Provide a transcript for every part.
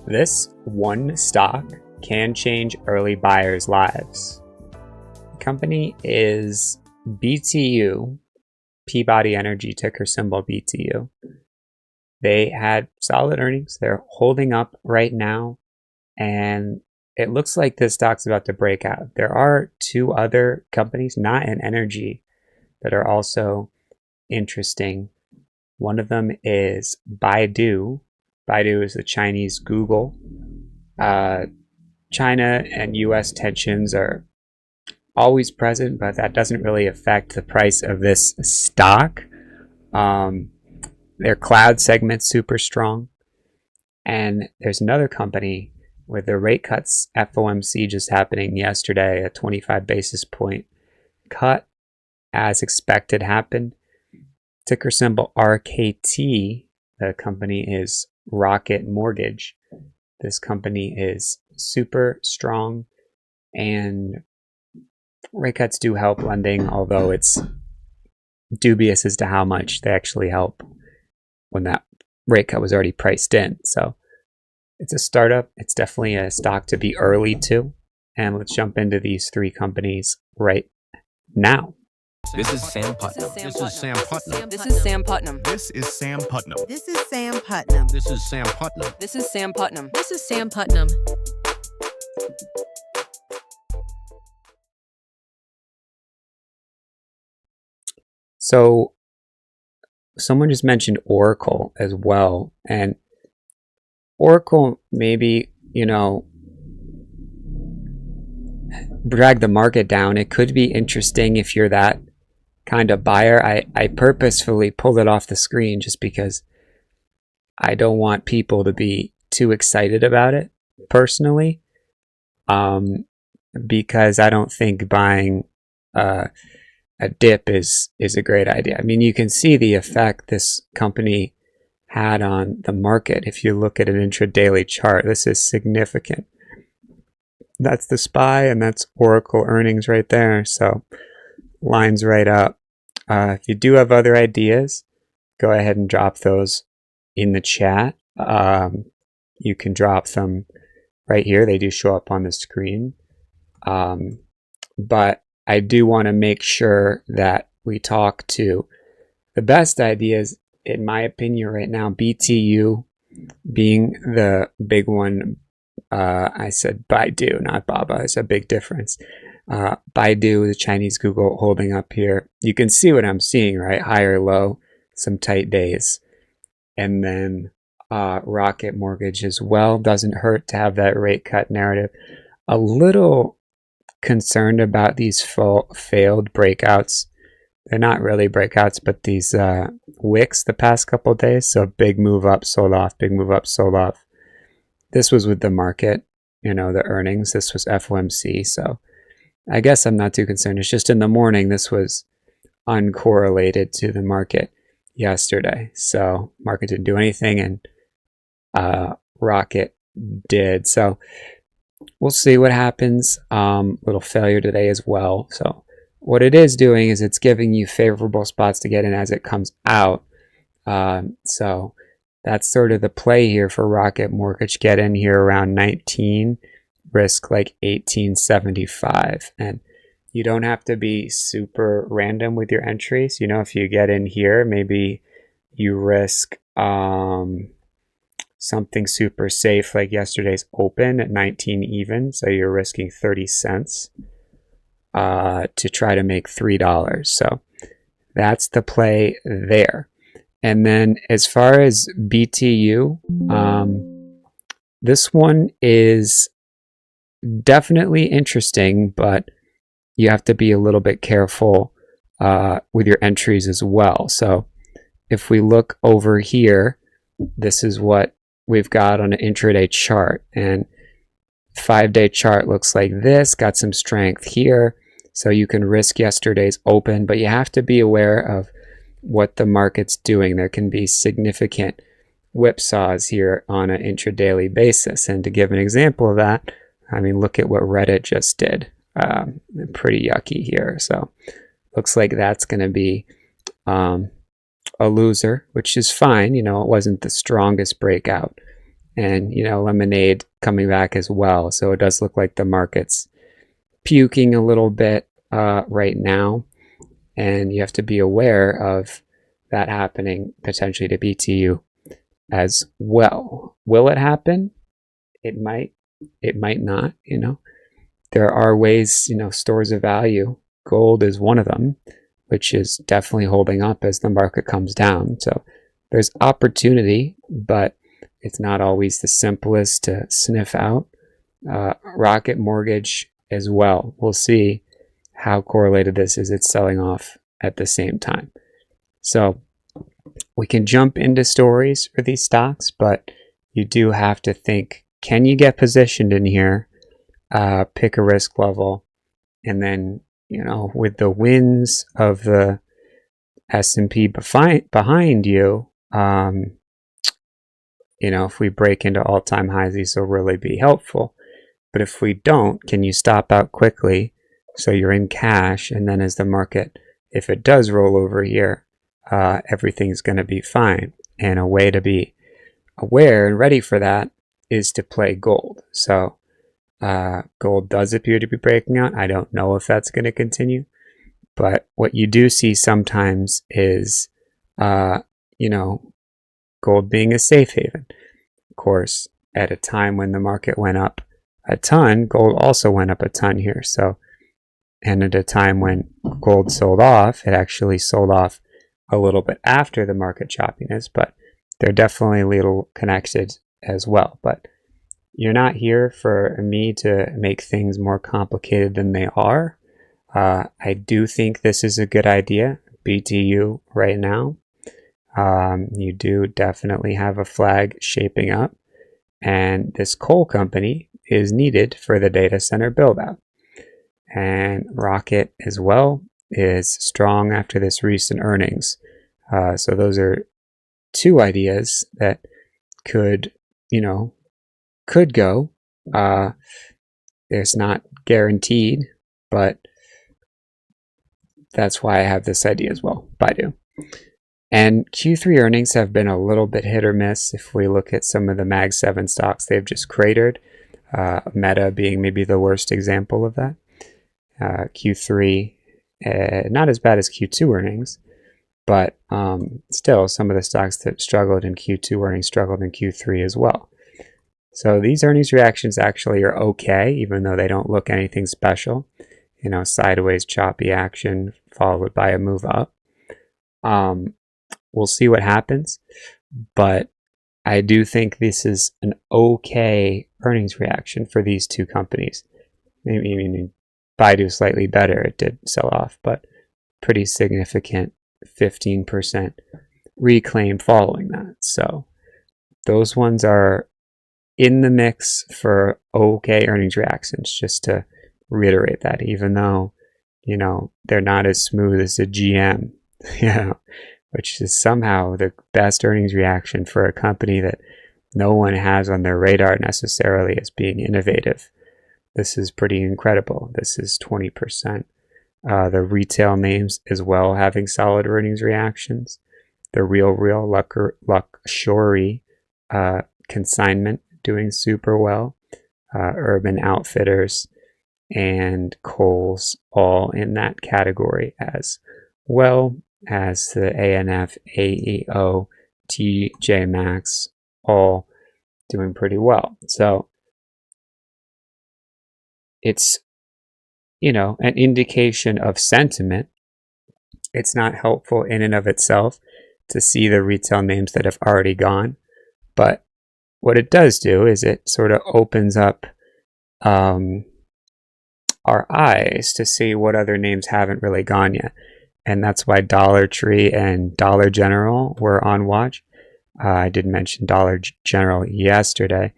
This one stock can change early buyers' lives. The company is BTU, Peabody Energy, ticker symbol BTU. They had solid earnings. They're holding up right now, and it looks like this stock's about to break out. There are two other companies, not in energy, that are also interesting. One of them is Baidu. Baidu is the Chinese Google. China and US tensions are always present, but that doesn't really affect the price of this stock. Their cloud segment's super strong. And there's another company with the rate cuts, FOMC just happening yesterday, a 25 basis point cut as expected happened. Ticker symbol RKT. The company is Rocket Mortgage. This company is super strong, and rate cuts do help lending, although it's dubious as to how much they actually help when that rate cut was already priced in. So it's a startup. It's definitely a stock to be early to. And let's jump into these three companies right now. This is Sam Putnam. This is Sam Putnam. This is Sam Putnam. This is Sam Putnam. This is Sam Putnam. This is Sam Putnam. This is Sam Putnam. This is Sam Putnam. So someone just mentioned Oracle as well, and Oracle maybe, drag the market down. It could be interesting if you're that kind of buyer. I purposefully pulled it off the screen just because I don't want people to be too excited about it personally, because I don't think buying a dip is a great idea. I mean, you can see the effect this company had on the market. If you look at an intraday chart, this is significant. That's the SPY, and that's Oracle earnings right there. So lines right up. If you do have other ideas, go ahead and drop those in the chat. You can drop them right here. They do show up on the screen. But I do want to make sure that we talk to the best ideas, in my opinion, right now. BTU being the big one. I said Baidu, not Baba. It's a big difference. Baidu, the Chinese Google, holding up here. You can see what I'm seeing, right? Higher low, some tight days. And then Rocket Mortgage as well. Doesn't hurt to have that rate cut narrative. A little concerned about these failed breakouts. They're not really breakouts, but these wicks the past couple of days. So big move up, sold off, big move up, sold off. This was with the market, the earnings. This was FOMC. So I guess I'm not too concerned. It's just in the morning, this was uncorrelated to the market yesterday. So market didn't do anything, and Rocket did. So we'll see what happens. Little failure today as well. So what it is doing is it's giving you favorable spots to get in as it comes out. So that's sort of the play here for Rocket Mortgage. Get in here around 19, risk like 1875. And you don't have to be super random with your entries. If you get in here, maybe you risk something super safe like yesterday's open at 19 even. So you're risking 30 cents to try to make $3. So that's the play there. And then as far as BTU, this one is definitely interesting, but you have to be a little bit careful with your entries as well. So if we look over here, this is what we've got on an intraday chart, and 5-day chart looks like this, got some strength here. So you can risk yesterday's open, but you have to be aware of what the market's doing. There can be significant whipsaws here on an intraday basis. And to give an example of that, I mean, look at what Reddit just did. Pretty yucky here. So looks like that's going to be a loser, which is fine. It wasn't the strongest breakout. and Lemonade coming back as well. So it does look like the market's puking a little bit right now, and you have to be aware of that happening potentially to BTU as well. Will it happen? It might. It might not. There are ways. Stores of value. Gold is one of them, which is definitely holding up as the market comes down. So there's opportunity, but it's not always the simplest to sniff out. Rocket Mortgage as well. We'll see how correlated this is. It's selling off at the same time. So we can jump into stories for these stocks, but you do have to think, can you get positioned in here? Pick a risk level, and then, with the wins of the S&P behind you, if we break into all-time highs, these will really be helpful. But if we don't, can you stop out quickly so you're in cash, and then as the market, if it does roll over here, everything's going to be fine. And a way to be aware and ready for that is to play gold. So gold does appear to be breaking out. I don't know if that's going to continue, but what you do see sometimes is, gold being a safe haven. Of course, at a time when the market went up a ton, gold also went up a ton here. So, and at a time when gold sold off, it actually sold off a little bit after the market choppiness, but they're definitely a little connected as well. But you're not here for me to make things more complicated than they are. I do think this is a good idea, BTU right now. You do definitely have a flag shaping up, and this coal company is needed for the data center build out. And Rocket as well is strong after this recent earnings. So those are two ideas that could go. It's not guaranteed, but that's why I have this idea as well. Baidu. And Q3 earnings have been a little bit hit or miss. If we look at some of the Mag 7 stocks, they've just cratered. Meta being maybe the worst example of that. Q3, not as bad as Q2 earnings, but still some of the stocks that struggled in Q2 earnings struggled in Q3 as well. So these earnings reactions actually are okay, even though they don't look anything special. Sideways choppy action followed by a move up. We'll see what happens, but I do think this is an okay earnings reaction for these two companies. I mean, Baidu slightly better. It did sell off, but pretty significant 15% reclaim following that. So those ones are in the mix for okay earnings reactions, just to reiterate that, even though, they're not as smooth as a GM, which is somehow the best earnings reaction for a company that no one has on their radar necessarily as being innovative. This is pretty incredible. This is 20%. The retail names as well having solid earnings reactions. The Real Luxury Consignment doing super well. Urban Outfitters and Kohl's all in that category, as well as the ANF, AEO, TJ Maxx all doing pretty well. So it's, an indication of sentiment. It's not helpful in and of itself to see the retail names that have already gone, but what it does do is it sort of opens up our eyes to see what other names haven't really gone yet. And that's why Dollar Tree and Dollar General were on watch. I did mention Dollar General yesterday.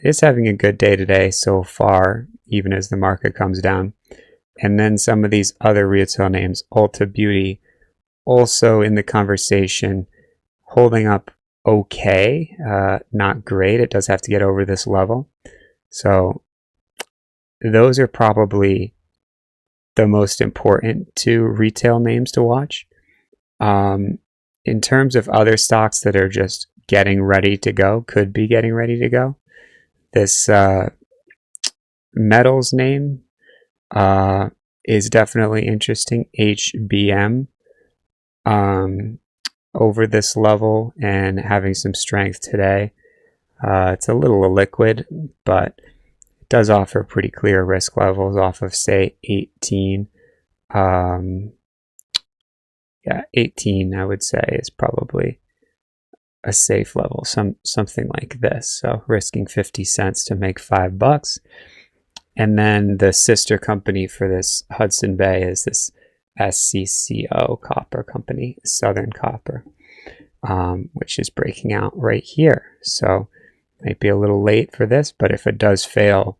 It's having a good day today so far, even as the market comes down. And then some of these other retail names, Ulta Beauty, also in the conversation, holding up okay, not great. It does have to get over this level. So those are probably the most important two retail names to watch. in terms of other stocks that are just getting ready to go, could be getting ready to go, this metals name is definitely interesting. HBM, over this level and having some strength today. It's a little illiquid, but it does offer pretty clear risk levels off of, say, 18. Yeah, 18 I would say is probably a safe level, something like this. So risking 50 cents to make $5. And then the sister company for this Hudson Bay is this SCCO copper company, Southern Copper, which is breaking out right here. So might be a little late for this, but if it does fail,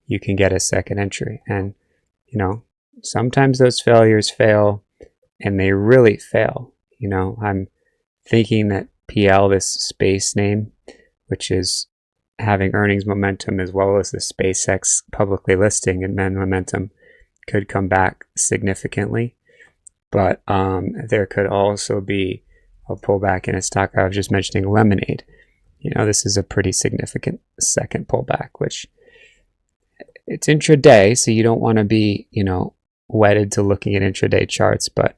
you can get a second entry. And you know, sometimes those failures fail and they really fail. You know, I'm thinking that PL, this space name, which is having earnings momentum as well as the SpaceX publicly listing and then momentum, could come back significantly. But there could also be a pullback in a stock. I was just mentioning Lemonade. You know, this is a pretty significant second pullback, which it's intraday, so you don't want to be, you know, wedded to looking at intraday charts, but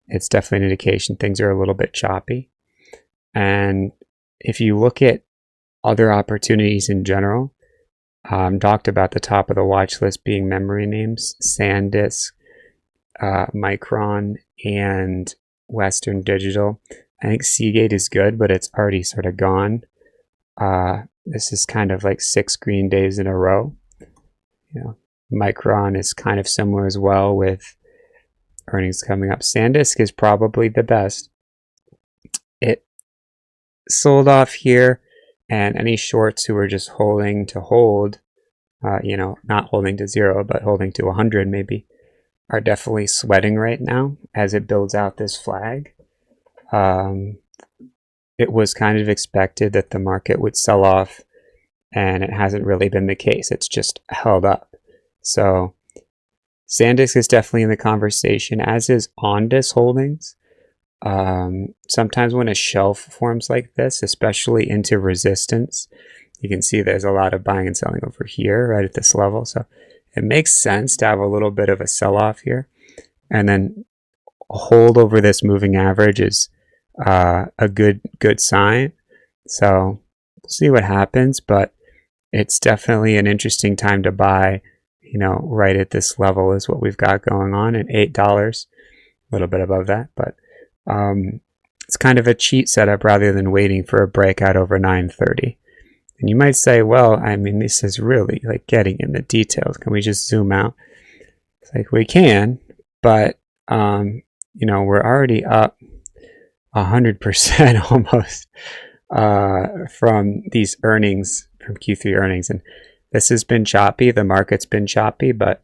it's definitely an indication things are a little bit choppy. And if you look at other opportunities in general, talked about the top of the watch list being memory names, SanDisk, Micron, and Western Digital. I think Seagate is good, but it's already sort of gone. This is kind of like 6 green days in a row. You know, Micron is kind of similar as well with earnings coming up. SanDisk is probably the best. It sold off here, and any shorts who are just holding to hold, you know, not holding to 0, but holding to 100 maybe, are definitely sweating right now as it builds out this flag. It was kind of expected that the market would sell off, and it hasn't really been the case. It's just held up. So SanDisk is definitely in the conversation, as is Ondas Holdings. Sometimes when a shelf forms like this, especially into resistance, you can see there's a lot of buying and selling over here right at this level. So it makes sense to have a little bit of a sell-off here. And then hold over this moving average is a good sign. So we'll see what happens, but it's definitely an interesting time to buy. You know, right at this level is what we've got going on at $8, a little bit above that, but it's kind of a cheat setup rather than waiting for a breakout over 930. And you might say, well, I mean, this is really like getting in the details. Can we just zoom out? It's like we can, but you know, we're already up 100% almost from these earnings, from Q3 earnings. And this has been choppy. The market's been choppy, but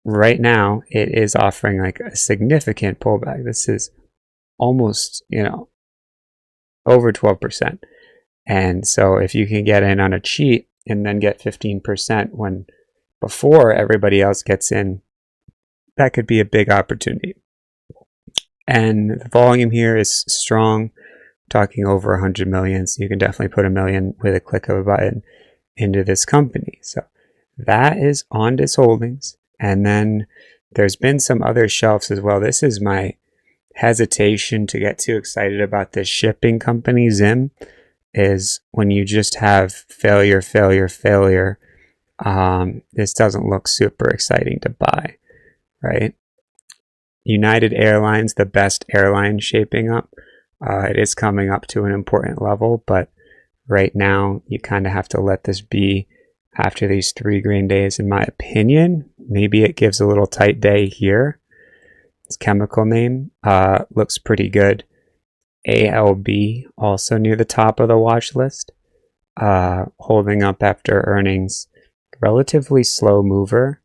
right now it is offering like a significant pullback. This is almost, you know, over 12%. And so if you can get in on a cheat and then get 15% when before everybody else gets in, that could be a big opportunity. And the volume here is strong, talking over 100 million. So you can definitely put $1 million with a click of a button into this company. So that is Ondas Holdings. And then there's been some other shelves as well. This is my hesitation to get too excited about this shipping company, Zim, is when you just have failure. This doesn't look super exciting to buy, right? United Airlines, the best airline shaping up. It is coming up to an important level, but right now you kind of have to let this be after these 3 green days, in my opinion. Maybe it gives a little tight day here. Its chemical name looks pretty good. ALB also near the top of the watch list, holding up after earnings. Relatively slow mover,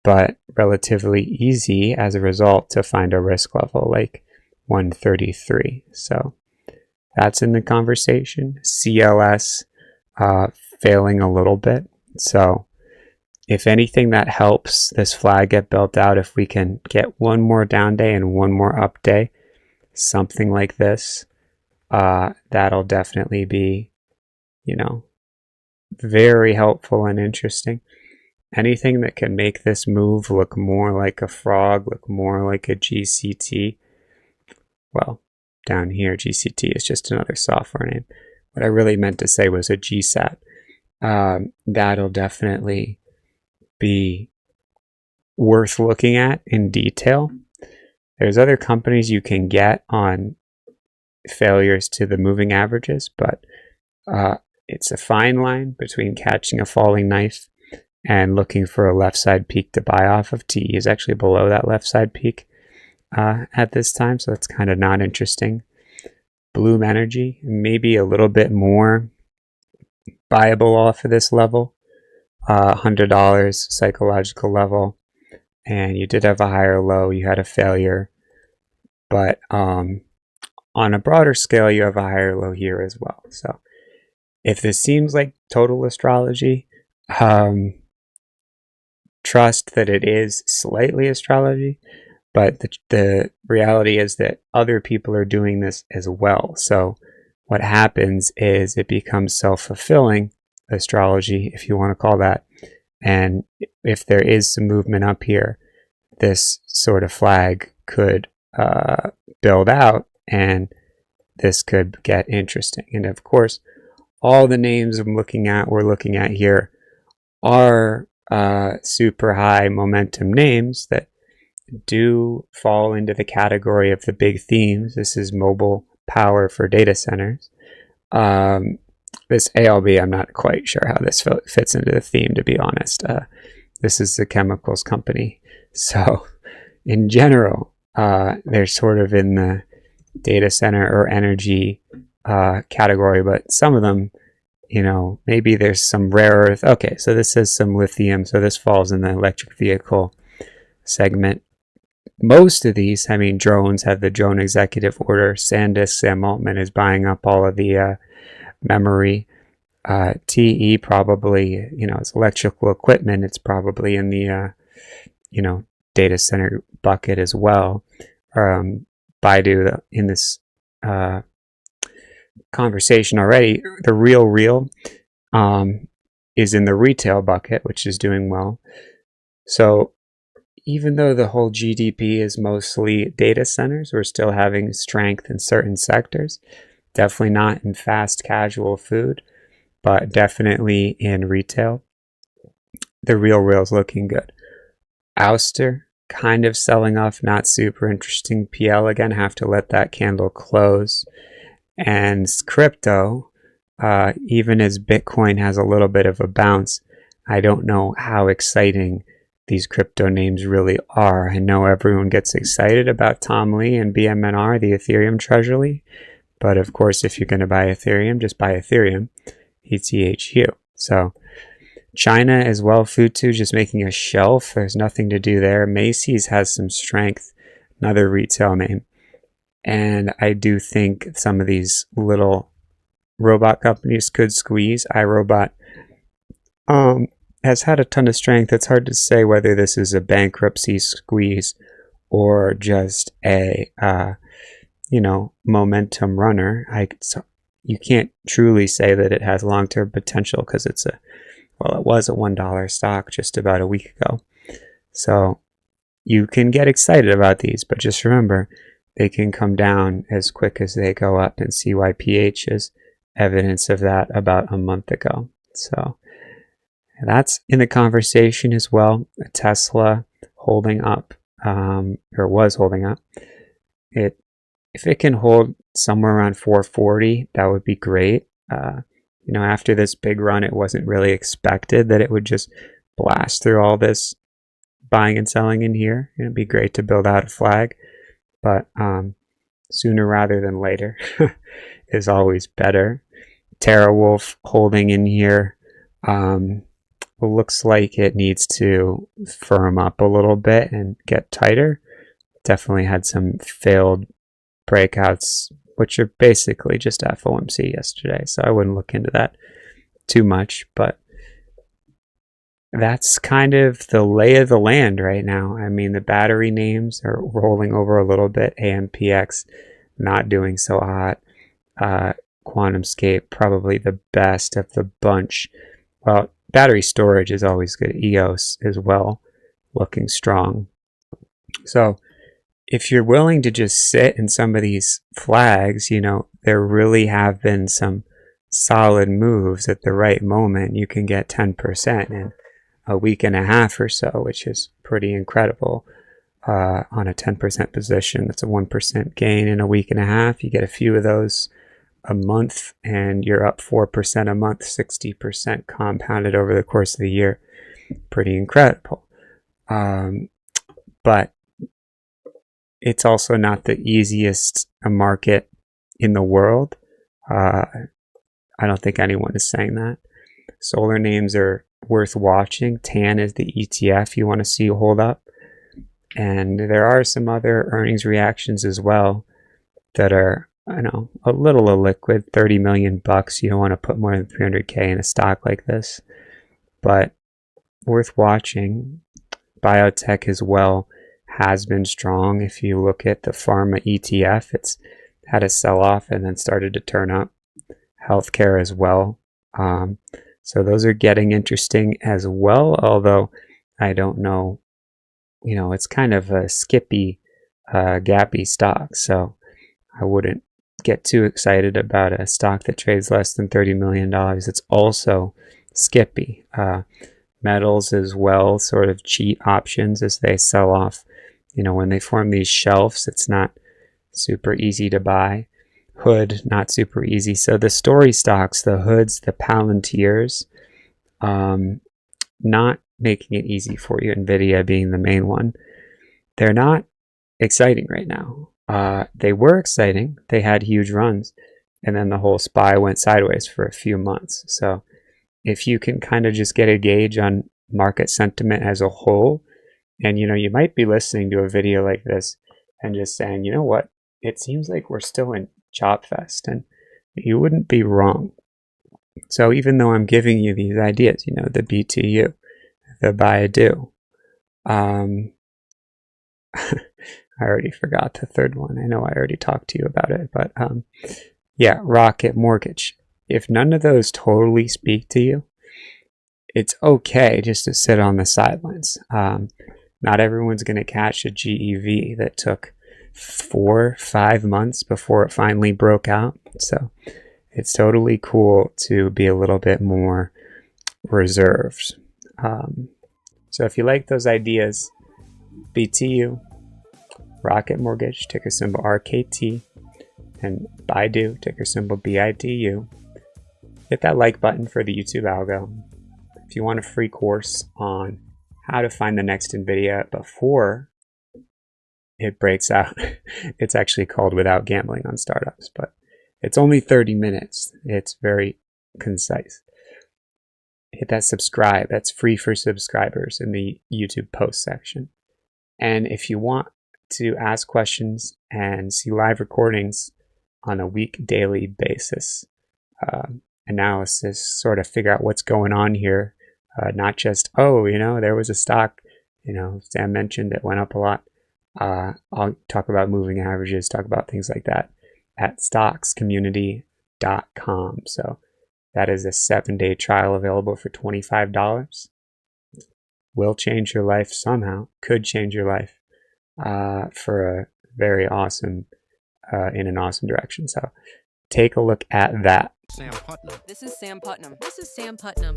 but relatively easy as a result to find a risk level like 133. So that's in the conversation. CLS failing a little bit. So if anything, that helps this flag get built out. If we can get one more down day and one more up day, something like this, that'll definitely be, very helpful and interesting. Anything that can make this move look more like a frog, look more like a GCT. Well, down here, GCT is just another software name. What I really meant to say was a GSAT. That'll definitely be worth looking at in detail. There's other companies you can get on failures to the moving averages, but it's a fine line between catching a falling knife and looking for a left side peak to buy off of. TE is actually below that left side peak at this time, so that's kind of not interesting. Bloom Energy, maybe a little bit more buyable off of this level, $100 psychological level, and you did have a higher low, you had a failure, but on a broader scale, you have a higher low here as well. So if this seems like total astrology, trust that it is slightly astrology, but the reality is that other people are doing this as well. So what happens is it becomes self-fulfilling astrology, if you want to call that. And if there is some movement up here, this sort of flag could build out, and this could get interesting. And of course, all the names we're looking at here are super high momentum names that do fall into the category of the big themes. This is mobile power for data centers. This ALB, I'm not quite sure how this fits into the theme, to be honest. This is the chemicals company. So in general, they're sort of in the data center or energy category, but some of them, maybe there's some rare earth. Okay, so this is some lithium, so this falls in the electric vehicle segment. Most of these, drones have the drone executive order. SanDisk, Sam Altman is buying up all of the memory. TE probably, it's electrical equipment. It's probably in the, data center bucket as well. Baidu in this conversation already, the real is in the retail bucket, which is doing well. So even though the whole GDP is mostly data centers, we're still having strength in certain sectors. Definitely not in fast casual food, but definitely in retail. The real is looking good. Ouster, kind of selling off, not super interesting. PL, again, have to let that candle close. And crypto, even as Bitcoin has a little bit of a bounce, I don't know how exciting these crypto names really are. I know everyone gets excited about Tom Lee and BMNR, the Ethereum Treasury, but of course, if you're going to buy Ethereum, just buy Ethereum, ETHU. So China as well, Futu just making a shelf. There's nothing to do there. Macy's has some strength, another retail name. And I do think some of these little robot companies could squeeze. iRobot has had a ton of strength. It's hard to say whether this is a bankruptcy squeeze or just a momentum runner. You can't truly say that it has long-term potential because it was a $1 stock just about a week ago. So you can get excited about these, but just remember, they can come down as quick as they go up, and CYPH is evidence of that about a month ago. So that's in the conversation as well. Tesla holding up, or was holding up. If it can hold somewhere around 440, that would be great. After this big run, it wasn't really expected that it would just blast through all this buying and selling in here. It'd be great to build out a flag, but sooner rather than later is always better. TeraWulf holding in here. Looks like it needs to firm up a little bit and get tighter. Definitely had some failed breakouts, which are basically just FOMC yesterday, so I wouldn't look into that too much, but that's kind of the lay of the land right now. The battery names are rolling over a little bit. AMPX not doing so hot. QuantumScape, probably the best of the bunch. Well, battery storage is always good. EOS as well, looking strong. So if you're willing to just sit in some of these flags, there really have been some solid moves at the right moment. You can get 10% in a week and a half or so, which is pretty incredible. On a 10% position, that's a 1% gain in a week and a half. You get a few of those a month and you're up 4% a month, 60% compounded over the course of the year. Pretty incredible. But it's also not the easiest market in the world. I don't think anyone is saying that. Solar names are worth watching. TAN is the ETF you want to see hold up. And there are some other earnings reactions as well that are, a little illiquid. 30 million bucks. You don't want to put more than 300K in a stock like this, but worth watching. Biotech as well has been strong. If you look at the pharma ETF, it's had a sell-off and then started to turn up. Healthcare as well. So those are getting interesting as well, although I don't know, it's kind of a skippy, gappy stock. So I wouldn't get too excited about a stock that trades less than $30 million. It's also skippy. Metals as well, sort of cheat options as they sell off. When they form these shelves, it's not super easy to buy. Hood, not super easy. So the story stocks, the hoods, the Palantirs, not making it easy for you. Nvidia being the main one. They're not exciting right now. They were exciting. They had huge runs. And then the whole SPY went sideways for a few months. So if you can kind of just get a gauge on market sentiment as a whole, and you might be listening to a video like this and just saying, you know what, it seems like we're still in chop fest, and you wouldn't be wrong. So even though I'm giving you these ideas, the BTU, the Baidu, I already forgot the third one. I know I already talked to you about it, but yeah, Rocket Mortgage. If none of those totally speak to you, it's okay just to sit on the sidelines. Not everyone's going to catch a GEV that took 4-5 months before it finally broke out. So it's totally cool to be a little bit more reserved. So if you like those ideas, BTU, Rocket Mortgage, ticker symbol RKT, and Baidu, ticker symbol BIDU. Hit that like button for the YouTube algo. If you want a free course on how to find the next NVIDIA before it breaks out, it's actually called Without Gambling on Startups, but it's only 30 minutes. It's very concise. Hit that subscribe. That's free for subscribers in the YouTube post section. And if you want to ask questions and see live recordings on a daily basis, analysis, sort of figure out what's going on here, not just, there was a stock, Sam mentioned it went up a lot. I'll talk about moving averages, talk about things like that at stockscommunity.com. So that is a 7-day trial available for $25. Will change your life somehow, could change your life for a very awesome, in an awesome direction. So take a look at that. Sam Putnam. This is Sam Putnam. This is Sam Putnam.